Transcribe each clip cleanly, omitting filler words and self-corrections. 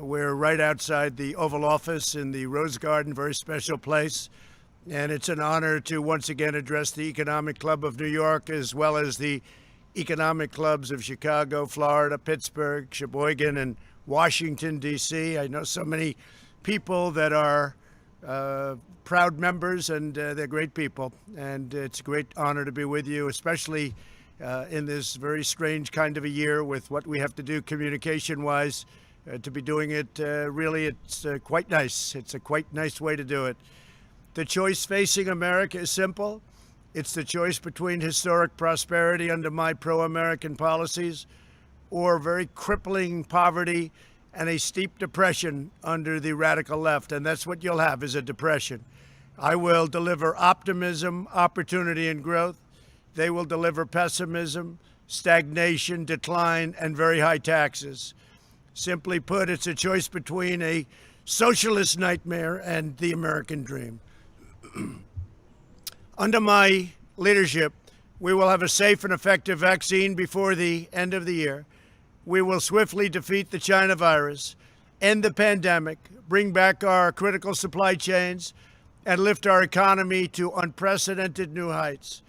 We're right outside the Oval Office in the Rose Garden, very special place. And it's an honor to once again address the Economic Club of New York, as well as the economic clubs of Chicago, Florida, Pittsburgh, Sheboygan, and Washington, D.C. I know so many people that are proud members, and they're great people. And it's a great honor to be with you, especially in this very strange kind of a year with what we have to do communication-wise. To be doing it, really, it's quite nice. It's a quite nice way to do it. The choice facing America is simple. It's the choice between historic prosperity under my pro-American policies or very crippling poverty and a steep depression under the radical left. And that's what you'll have, is a depression. I will deliver optimism, opportunity, and growth. They will deliver pessimism, stagnation, decline, and very high taxes. Simply put, it's a choice between a socialist nightmare and the American dream. Under my leadership, we will have a safe and effective vaccine before the end of the year. We will swiftly defeat the China virus, end the pandemic, bring back our critical supply chains, and lift our economy to unprecedented new heights.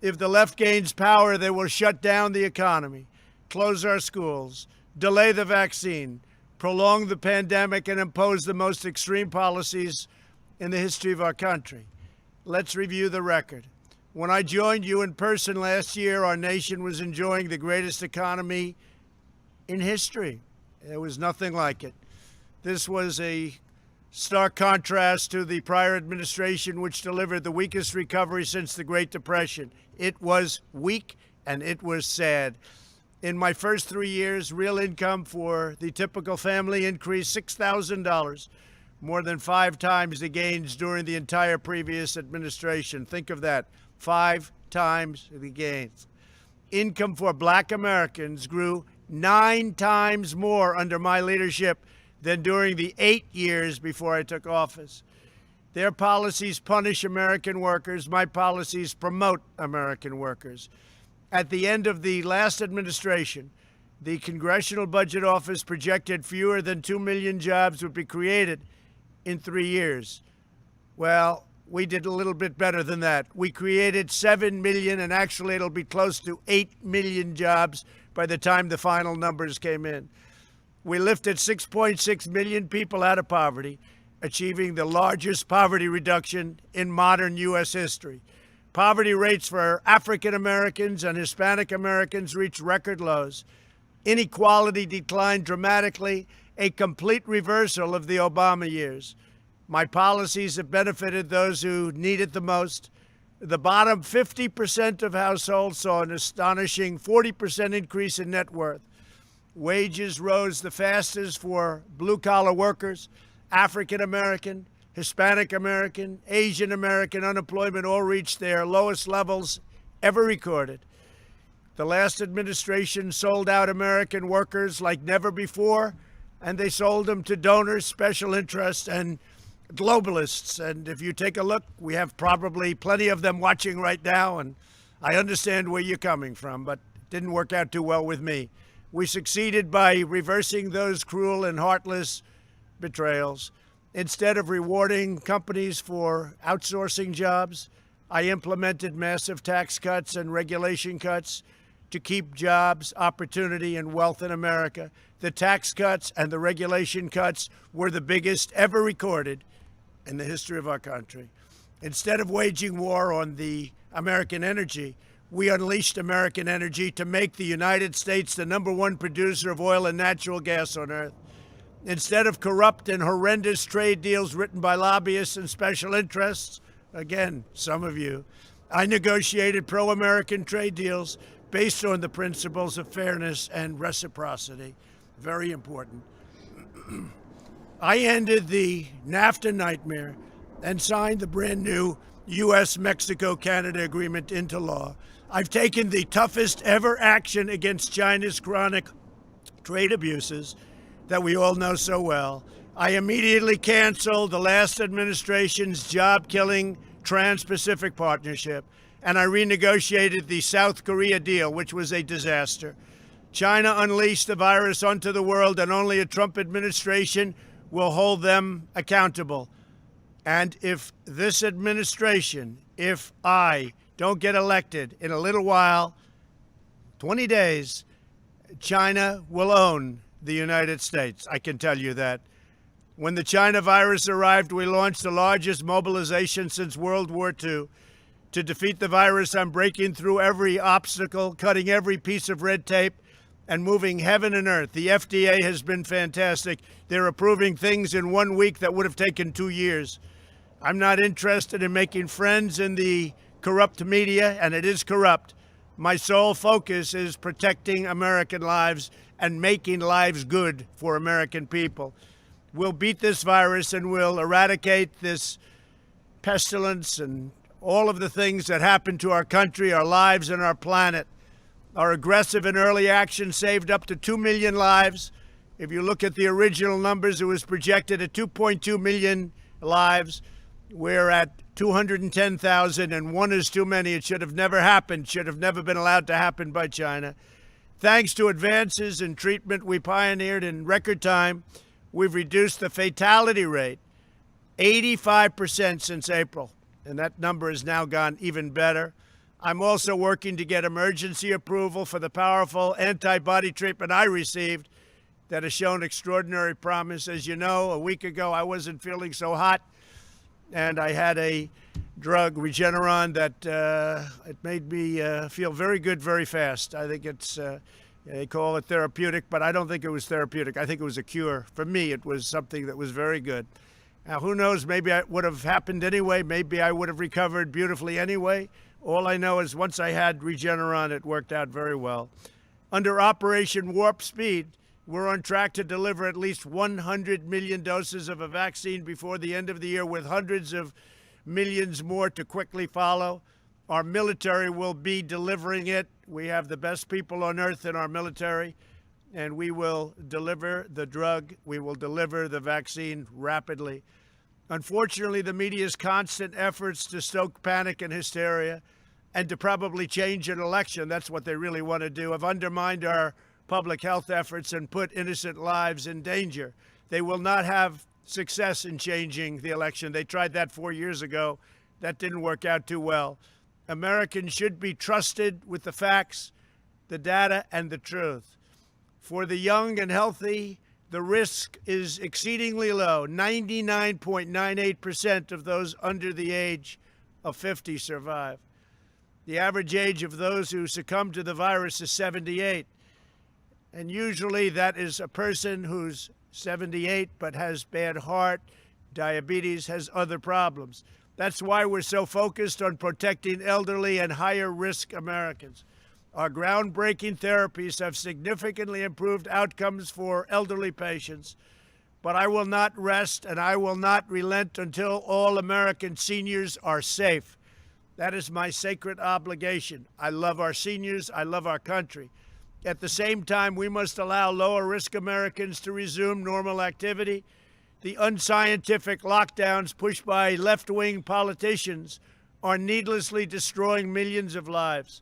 If the left gains power, they will shut down the economy, close our schools, delay the vaccine, prolong the pandemic, and impose the most extreme policies in the history of our country. Let's review the record. When I joined you in person last year, our nation was enjoying the greatest economy in history. There was nothing like it. This was a stark contrast to the prior administration, which delivered the weakest recovery since the Great Depression. It was weak and it was sad. In my first 3 years, real income for the typical family increased $6,000, more than 5 times the gains during the entire previous administration. Think of that, 5 times the gains. Income for Black Americans grew 9 times more under my leadership than during the 8 years before I took office. Their policies punish American workers. My policies promote American workers. At the end of the last administration, the Congressional Budget Office projected fewer than 2 million jobs would be created in 3 years. Well, we did a little bit better than that. We created 7 million, and actually it'll be close to 8 million jobs by the time the final numbers came in. We lifted 6.6 million people out of poverty, achieving the largest poverty reduction in modern U.S. history. Poverty rates for African Americans and Hispanic Americans reached record lows. Inequality declined dramatically, a complete reversal of the Obama years. My policies have benefited those who need it the most. The bottom 50% of households saw an astonishing 40% increase in net worth. Wages rose the fastest for blue-collar workers, African American, Hispanic American, Asian American. Unemployment all reached their lowest levels ever recorded. The last administration sold out American workers like never before, and they sold them to donors, special interests, and globalists. And if you take a look, we have probably plenty of them watching right now, and I understand where you're coming from, but it didn't work out too well with me. We succeeded by reversing those cruel and heartless betrayals. Instead of rewarding companies for outsourcing jobs, I implemented massive tax cuts and regulation cuts to keep jobs, opportunity, and wealth in America. The tax cuts and the regulation cuts were the biggest ever recorded in the history of our country. Instead of waging war on the American energy, we unleashed American energy to make the United States the #1 producer of oil and natural gas on earth. Instead of corrupt and horrendous trade deals written by lobbyists and special interests, again, some of you, I negotiated pro-American trade deals based on the principles of fairness and reciprocity. Very important. I ended the NAFTA nightmare and signed the brand new U.S.-Mexico-Canada agreement into law. I've taken the toughest ever action against China's chronic trade abuses that we all know so well. I immediately canceled the last administration's job-killing Trans-Pacific Partnership, and I renegotiated the South Korea deal, which was a disaster. China unleashed the virus onto the world, and only a Trump administration will hold them accountable. And if this administration, if I don't get elected in a little while, 20 days, China will own the United States. I can tell you that. When the China virus arrived, we launched the largest mobilization since World War II. To defeat the virus, I'm breaking through every obstacle, cutting every piece of red tape, and moving heaven and earth. The FDA has been fantastic. They're approving things in 1 week that would have taken 2 years. I'm not interested in making friends in the corrupt media, and it is corrupt. My sole focus is protecting American lives and making lives good for American people. We'll beat this virus and we'll eradicate this pestilence and all of the things that happen to our country, our lives, and our planet. Our aggressive and early action saved up to 2 million lives. If you look at the original numbers, it was projected at 2.2 million lives. We're at 210,000, and one is too many. It should have never happened, should have never been allowed to happen by China. Thanks to advances in treatment we pioneered in record time, we've reduced the fatality rate 85% since April, and that number has now gone even better. I'm also working to get emergency approval for the powerful antibody treatment I received that has shown extraordinary promise. As you know, a week ago, I wasn't feeling so hot, and I had a drug, Regeneron, that it made me feel very good very fast. I think it's, they call it therapeutic, but I don't think it was therapeutic. I think it was a cure. For me, it was something that was very good. Now, who knows, maybe it would have happened anyway. Maybe I would have recovered beautifully anyway. All I know is once I had Regeneron, it worked out very well. Under Operation Warp Speed, we're on track to deliver at least 100 million doses of a vaccine before the end of the year, with hundreds of millions more to quickly follow. Our military will be delivering it. We have the best people on earth in our military, and we will deliver the drug. We will deliver the vaccine rapidly. Unfortunately, the media's constant efforts to stoke panic and hysteria and to probably change an election, that's what they really want to do, have undermined our public health efforts and put innocent lives in danger. They will not have success in changing the election. They tried that 4 years ago. That didn't work out too well. Americans should be trusted with the facts, the data, and the truth. For the young and healthy, the risk is exceedingly low. 99.98% of those under the age of 50 survive. The average age of those who succumb to the virus is 78. And usually that is a person who's 78 but has bad heart, diabetes, has other problems. That's why we're so focused on protecting elderly and higher risk Americans. Our groundbreaking therapies have significantly improved outcomes for elderly patients, but I will not rest and I will not relent until all American seniors are safe. That is my sacred obligation. I love our seniors. I love our country. At the same time, we must allow lower-risk Americans to resume normal activity. The unscientific lockdowns pushed by left-wing politicians are needlessly destroying millions of lives.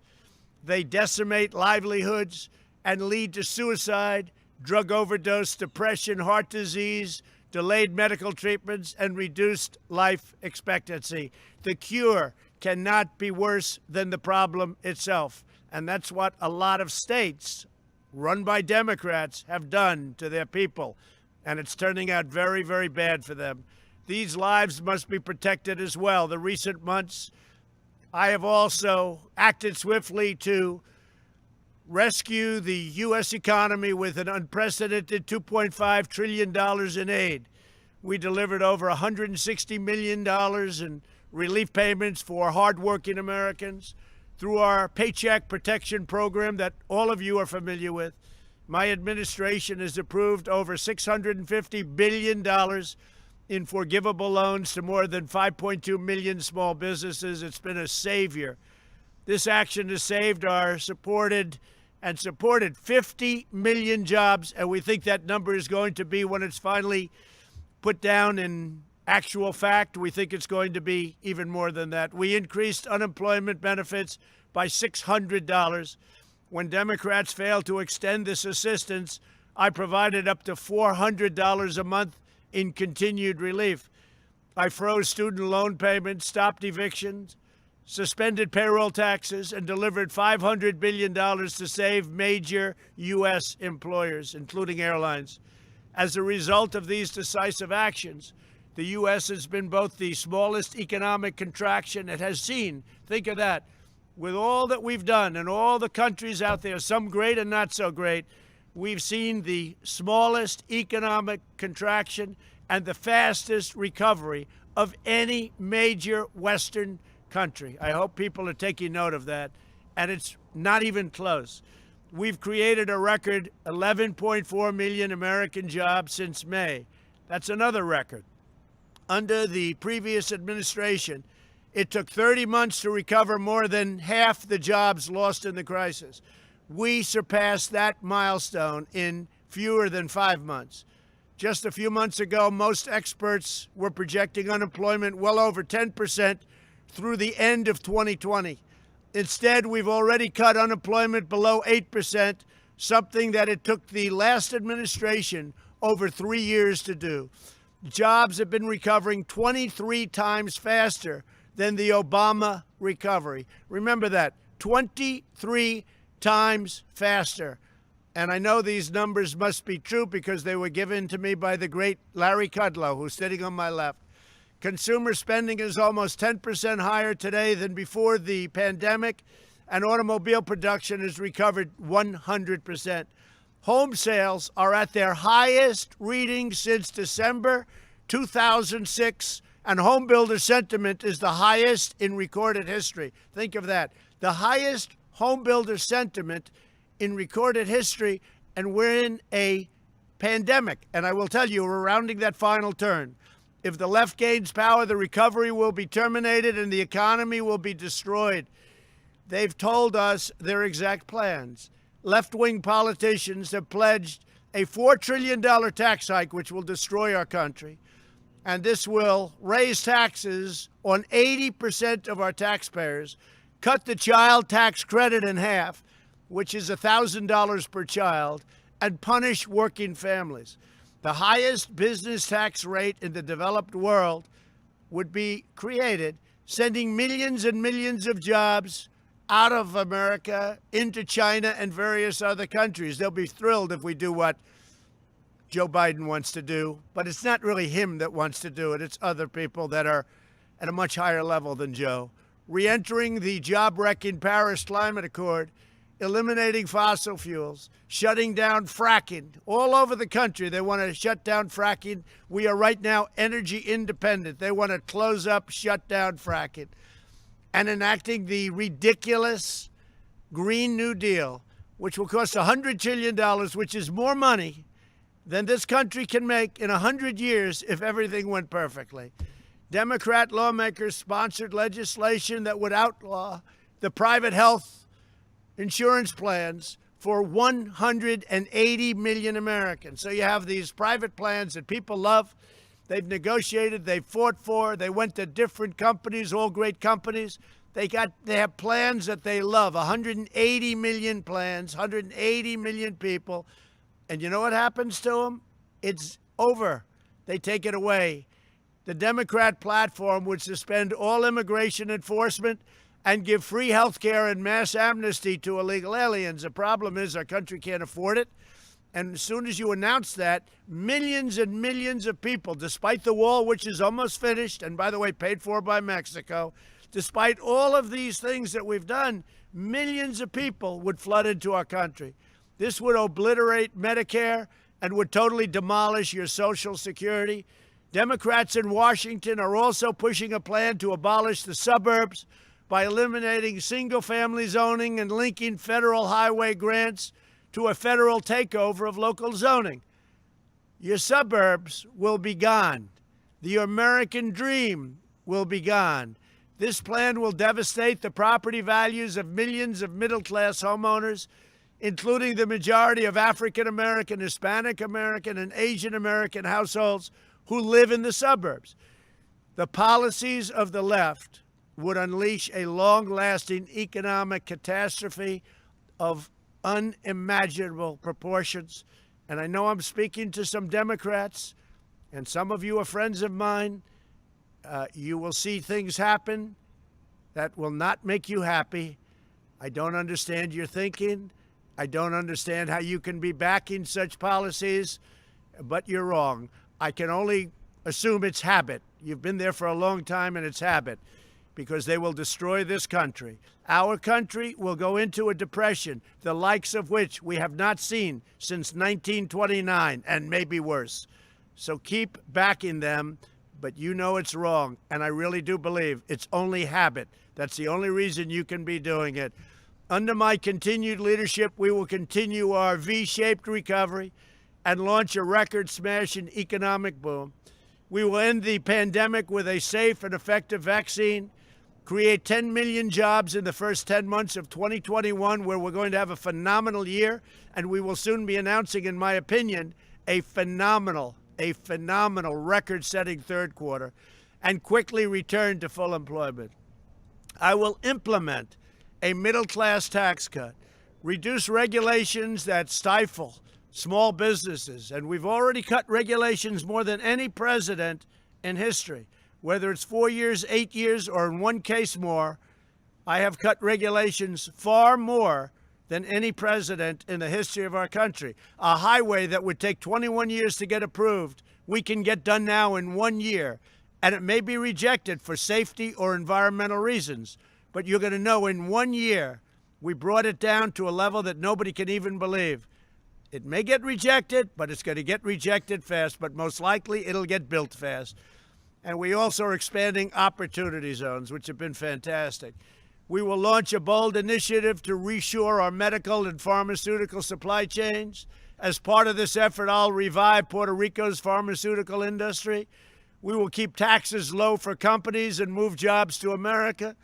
They decimate livelihoods and lead to suicide, drug overdose, depression, heart disease, delayed medical treatments, and reduced life expectancy. The cure cannot be worse than the problem itself. And that's what a lot of states run by Democrats have done to their people. And it's turning out very, very bad for them. These lives must be protected as well. The recent months, I have also acted swiftly to rescue the U.S. economy with an unprecedented $2.5 trillion in aid. We delivered over $160 million in relief payments for hardworking Americans through our Paycheck Protection Program that all of you are familiar with. My administration has approved over $650 billion in forgivable loans to more than 5.2 million small businesses. It's been a savior. This action has saved supported 50 million jobs, and we think that number is going to be, when it's finally put down in actual fact, we think it's going to be even more than that. We increased unemployment benefits by $600. When Democrats failed to extend this assistance, I provided up to $400 a month in continued relief. I froze student loan payments, stopped evictions, suspended payroll taxes, and delivered $500 billion to save major U.S. employers, including airlines. As a result of these decisive actions, the U.S. has been both the smallest economic contraction it has seen. Think of that. With all that we've done and all the countries out there, some great and not so great, we've seen the smallest economic contraction and the fastest recovery of any major Western country. I hope people are taking note of that, and it's not even close. We've created a record 11.4 million American jobs since May. That's another record. Under the previous administration, it took 30 months to recover more than half the jobs lost in the crisis. We surpassed that milestone in fewer than 5 months. Just a few months ago, most experts were projecting unemployment well over 10% through the end of 2020. Instead, we've already cut unemployment below 8%, something that it took the last administration over 3 years to do. Jobs have been recovering 23 times faster than the Obama recovery. Remember that, 23 times faster. And I know these numbers must be true because they were given to me by the great Larry Kudlow, who's sitting on my left. Consumer spending is almost 10% higher today than before the pandemic, and automobile production has recovered 100%. Home sales are at their highest reading since December 2006, and home builder sentiment is the highest in recorded history. Think of that. The highest home builder sentiment in recorded history, and we're in a pandemic. And I will tell you, we're rounding that final turn. If the left gains power, the recovery will be terminated and the economy will be destroyed. They've told us their exact plans. Left-wing politicians have pledged a $4 trillion tax hike, which will destroy our country. And this will raise taxes on 80% of our taxpayers, cut the child tax credit in half, which is $1,000 per child, and punish working families. The highest business tax rate in the developed world would be created, sending millions and millions of jobs out of America into China and various other countries. They'll be thrilled if we do what Joe Biden wants to do, but it's not really him that wants to do it. It's other people that are at a much higher level than Joe. Re-entering the job-wrecking Paris Climate Accord, eliminating fossil fuels, shutting down fracking. All over the country, they want to shut down fracking. We are right now energy independent. They want to close up, shut down fracking. And enacting the ridiculous Green New Deal, which will cost $100 trillion, which is more money than this country can make in 100 years if everything went perfectly. Democrat lawmakers sponsored legislation that would outlaw the private health insurance plans for 180 million Americans. So you have these private plans that people love. They've negotiated, they've fought for, they went to different companies, all great companies. They have plans that they love, 180 million plans, 180 million people. And you know what happens to them? It's over. They take it away. The Democrat platform would suspend all immigration enforcement and give free health care and mass amnesty to illegal aliens. The problem is our country can't afford it. And as soon as you announce that, millions and millions of people, despite the wall, which is almost finished, and by the way, paid for by Mexico, despite all of these things that we've done, millions of people would flood into our country. This would obliterate Medicare and would totally demolish your Social Security. Democrats in Washington are also pushing a plan to abolish the suburbs by eliminating single-family zoning and linking federal highway grants to a federal takeover of local zoning. Your suburbs will be gone. The American dream will be gone. This plan will devastate the property values of millions of middle-class homeowners, including the majority of African-American, Hispanic-American, and Asian-American households who live in the suburbs. The policies of the left would unleash a long-lasting economic catastrophe of unimaginable proportions. And I know I'm speaking to some Democrats, and some of you are friends of mine. You will see things happen that will not make you happy. I don't understand your thinking. I don't understand how you can be backing such policies, but you're wrong. I can only assume it's habit. You've been there for a long time, and it's habit, because they will destroy this country. Our country will go into a depression, the likes of which we have not seen since 1929, and maybe worse. So keep backing them, but you know it's wrong, and I really do believe it's only habit. That's the only reason you can be doing it. Under my continued leadership, we will continue our V-shaped recovery and launch a record-smashing economic boom. We will end the pandemic with a safe and effective vaccine, create 10 million jobs in the first 10 months of 2021, where we're going to have a phenomenal year, and we will soon be announcing, in my opinion, a phenomenal record-setting third quarter, and quickly return to full employment. I will implement a middle-class tax cut, reduce regulations that stifle small businesses, and we've already cut regulations more than any president in history. Whether it's 4 years, 8 years, or in one case more, I have cut regulations far more than any president in the history of our country. A highway that would take 21 years to get approved, we can get done now in 1 year, and it may be rejected for safety or environmental reasons. But you're going to know in 1 year, we brought it down to a level that nobody can even believe. It may get rejected, but it's going to get rejected fast, but most likely it'll get built fast. And we also are expanding opportunity zones, which have been fantastic. We will launch a bold initiative to reshore our medical and pharmaceutical supply chains. As part of this effort, I'll revive Puerto Rico's pharmaceutical industry. We will keep taxes low for companies and move jobs to America,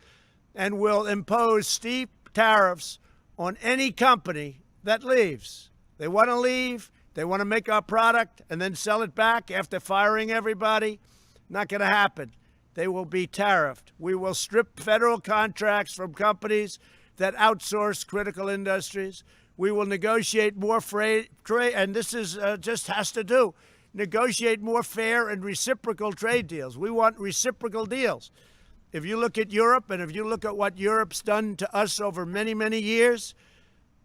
and will impose steep tariffs on any company that leaves. They want to leave, they want to make our product and then sell it back after firing everybody. Not going to happen. They will be tariffed. We will strip federal contracts from companies that outsource critical industries. We will negotiate more trade, and this is just has to do, negotiate more fair and reciprocal trade deals. We want reciprocal deals. If you look at Europe, and if you look at what Europe's done to us over many, many years,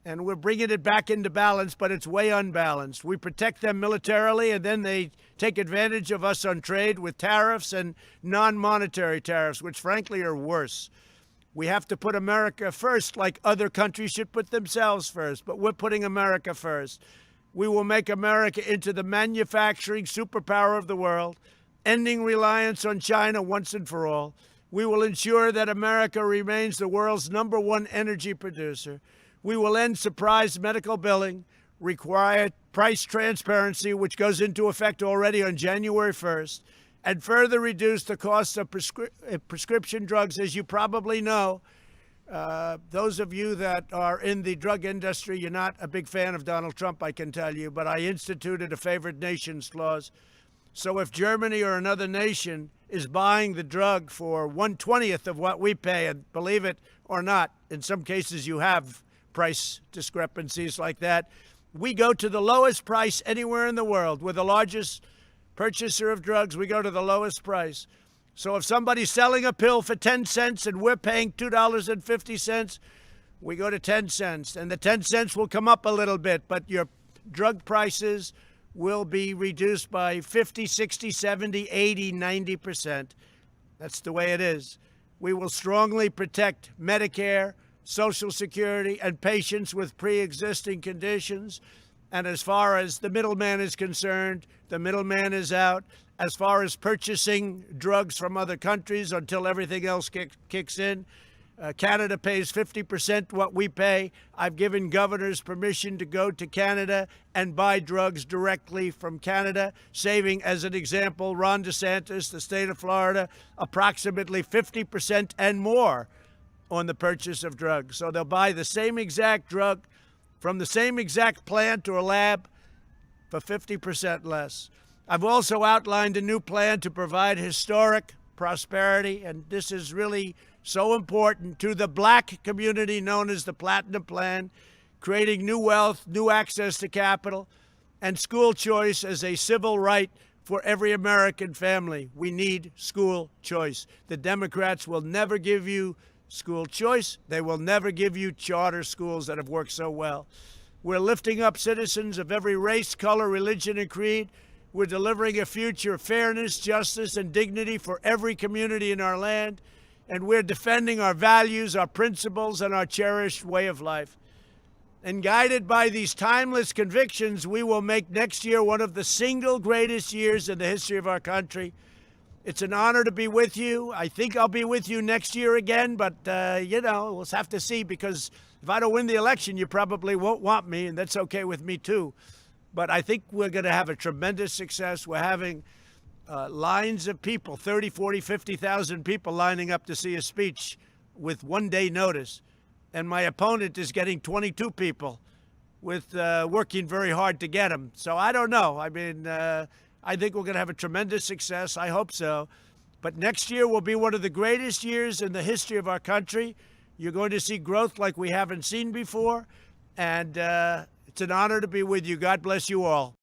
and we're bringing it back into balance, but it's way unbalanced. We protect them militarily, and then they take advantage of us on trade with tariffs and non-monetary tariffs, which frankly are worse. We have to put America first, like other countries should put themselves first, but we're putting America first. We will make America into the manufacturing superpower of the world, ending reliance on China once and for all. We will ensure that America remains the world's #1 energy producer. We will end surprise medical billing, require price transparency, which goes into effect already on January 1st, and further reduce the cost of prescription drugs. As you probably know, those of you that are in the drug industry, you're not a big fan of Donald Trump, I can tell you, but I instituted a favored nations clause. So if Germany or another nation is buying the drug for 1/20th of what we pay, and believe it or not, in some cases you have price discrepancies like that, we go to the lowest price anywhere in the world. We're the largest purchaser of drugs. We go to the lowest price. So if somebody's selling a pill for 10 cents and we're paying $2.50, we go to 10 cents. And the 10 cents will come up a little bit, but your drug prices will be reduced by 50, 60, 70, 80, 90%. That's the way it is. We will strongly protect Medicare, Social Security, and patients with pre-existing conditions. And as far as the middleman is concerned, the middleman is out. As far as purchasing drugs from other countries until everything else kicks in, Canada pays 50% what we pay. I've given governors permission to go to Canada and buy drugs directly from Canada, saving, as an example, Ron DeSantis, the state of Florida, approximately 50% and more on the purchase of drugs. So they'll buy the same exact drug from the same exact plant or lab for 50% less. I've also outlined a new plan to provide historic prosperity, and this is really so important, to the black community known as the Platinum Plan, creating new wealth, new access to capital, and school choice as a civil right for every American family. We need school choice. The Democrats will never give you school choice. They will never give you charter schools that have worked so well. We're lifting up citizens of every race, color, religion, and creed. We're delivering a future of fairness, justice, and dignity for every community in our land. And we're defending our values, our principles, and our cherished way of life. And guided by these timeless convictions, we will make next year one of the single greatest years in the history of our country. It's an honor to be with you. I think I'll be with you next year again, but, we'll have to see, because if I don't win the election, you probably won't want me, and that's okay with me too. But I think we're going to have a tremendous success. We're having lines of people, 30, 40, 50,000 people lining up to see a speech with 1 day notice. And my opponent is getting 22 people with working very hard to get them. So I don't know. I mean, I think we're going to have a tremendous success. I hope so. But next year will be one of the greatest years in the history of our country. You're going to see growth like we haven't seen before. And it's an honor to be with you. God bless you all.